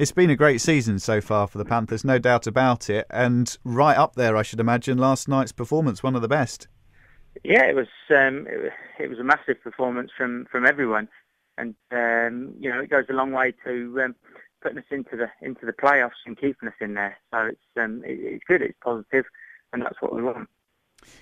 It's been a great season so far for the Panthers, no doubt about it, and right up there, I should imagine, last night's performance, one of the best. Yeah, it was a massive performance from everyone, and it goes a long way to putting us into the playoffs and keeping us in there. So it's good, it's positive, and that's what we want.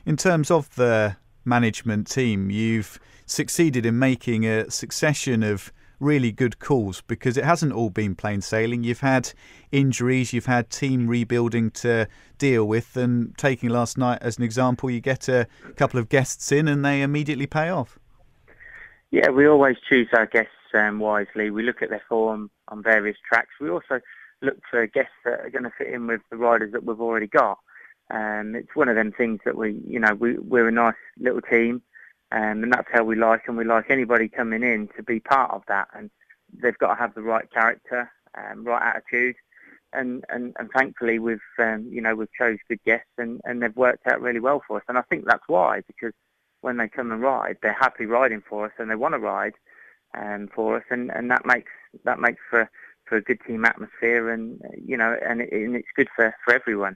In terms of the management team, you've succeeded in making a succession of really good calls because it hasn't all been plain sailing. You've had injuries, you've had team rebuilding to deal with, and taking last night as an example, you get a couple of guests in and they immediately pay off. Yeah, we always choose our guests wisely. We look at their form on various tracks. We also look for guests that are going to fit in with the riders that we've already got. It's one of them things that we're a nice little team, and that's how we like. And we like anybody coming in to be part of that. And they've got to have the right character, right attitude. And thankfully we've chose good guests and they've worked out really well for us. And I think that's why, because when they come and ride, they're happy riding for us and they want to ride for us, and that makes for a good team atmosphere, and it's good for everyone.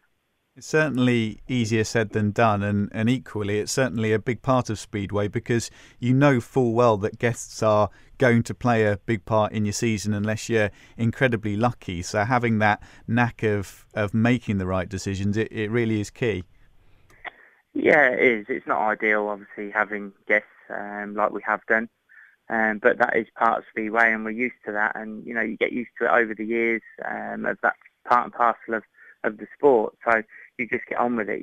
It's certainly easier said than done, and equally it's certainly a big part of Speedway because you know full well that guests are going to play a big part in your season unless you're incredibly lucky. So having that knack of making the right decisions, it really is key. Yeah, it is. It's not ideal, obviously, having guests like we have done, but that is part of Speedway, and we're used to that. And you get used to it over the years of that part and parcel of the sport. So you just get on with it.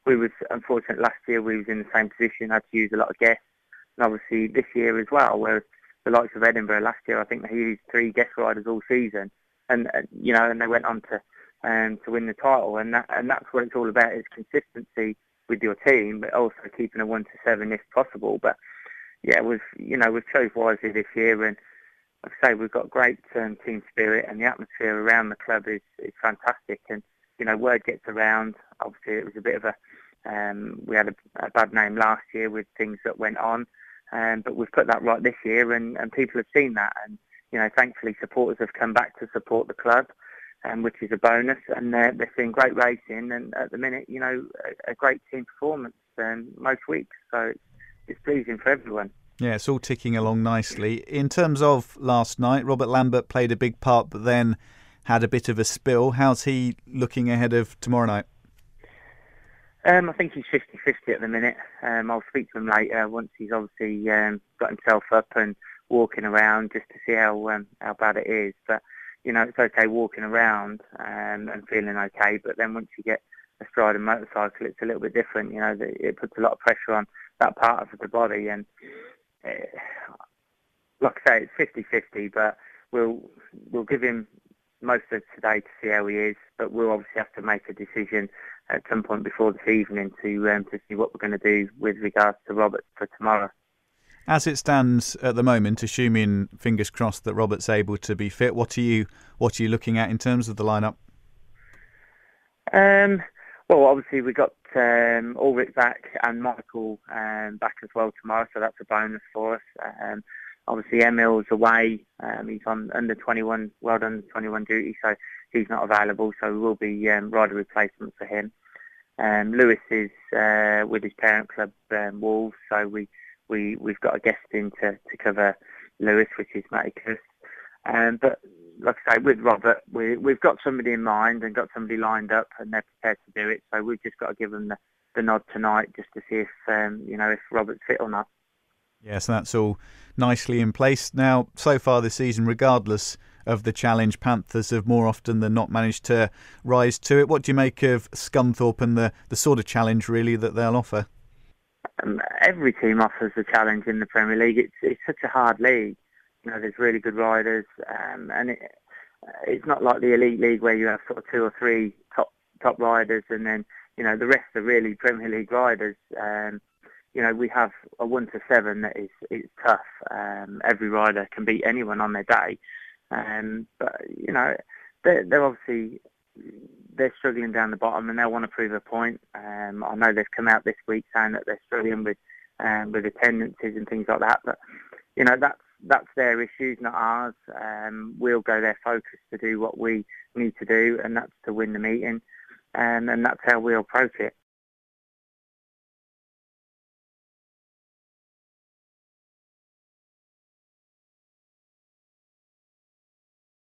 We was unfortunate last year. We was in the same position, had to use a lot of guests, and obviously this year as well. Whereas the likes of Edinburgh last year, I think they used 3 guest riders all season, and they went on to win the title, and that's what it's all about, is consistency with your team, but also keeping a 1 to 7 if possible. But yeah, we've chose wisely this year, and like I say, we've got great team spirit, and the atmosphere around the club is fantastic. And word gets around. Obviously, it was a bit of we had a bad name last year with things that went on, but we've put that right this year, and people have seen that, and thankfully supporters have come back to support the club, which is a bonus, and they're seeing great racing, and at the minute, a great team performance most weeks, so it's pleasing for everyone. Yeah, it's all ticking along nicely. In terms of last night, Robert Lambert played a big part, but then had a bit of a spill. How's he looking ahead of tomorrow night? I think he's 50-50 at the minute. I'll speak to him later once he's obviously got himself up and walking around, just to see how bad it is. But it's okay walking around and feeling okay. But then once you get astride a motorcycle, it's a little bit different. It puts a lot of pressure on that part of the body. And like I say, it's 50-50. But we'll give him most of today to see how he is. But we'll obviously have to make a decision at some point before this evening to see what we're going to do with regards to Robert for tomorrow. As it stands at the moment, assuming fingers crossed that Robert's able to be fit, what are you looking at in terms of the lineup? Well, obviously we got Ulrich back and Michael back as well tomorrow, so that's a bonus for us. Obviously Emil's away; he's on under 21 World under 21 duty, so he's not available. So we will be rider replacement for him. Lewis is with his parent club Wolves, so we've got a guest in to cover Lewis, which is Matty Kuss. But like I say, with Robert, we've got somebody in mind and got somebody lined up, and they're prepared to do it. So we've just got to give them the nod tonight, just to see if Robert's fit or not. Yes, that's all nicely in place. Now, so far this season, regardless of the challenge, Panthers have more often than not managed to rise to it. What do you make of Scunthorpe and the sort of challenge really that they'll offer? Every team offers a challenge in the Premier League. It's such a hard league. There's really good riders, and it's not like the Elite League where you have sort of 2 or 3 top riders, and then the rest are really Premier League riders. We have a 1 to 7 that is tough. Every rider can beat anyone on their day, but they're obviously they're struggling down the bottom, and they'll want to prove a point. I know they've come out this week saying that they're struggling with attendances and things like that, but that's their issues, not ours. We'll go there focused to do what we need to do, and that's to win the meeting, and that's how we approach it.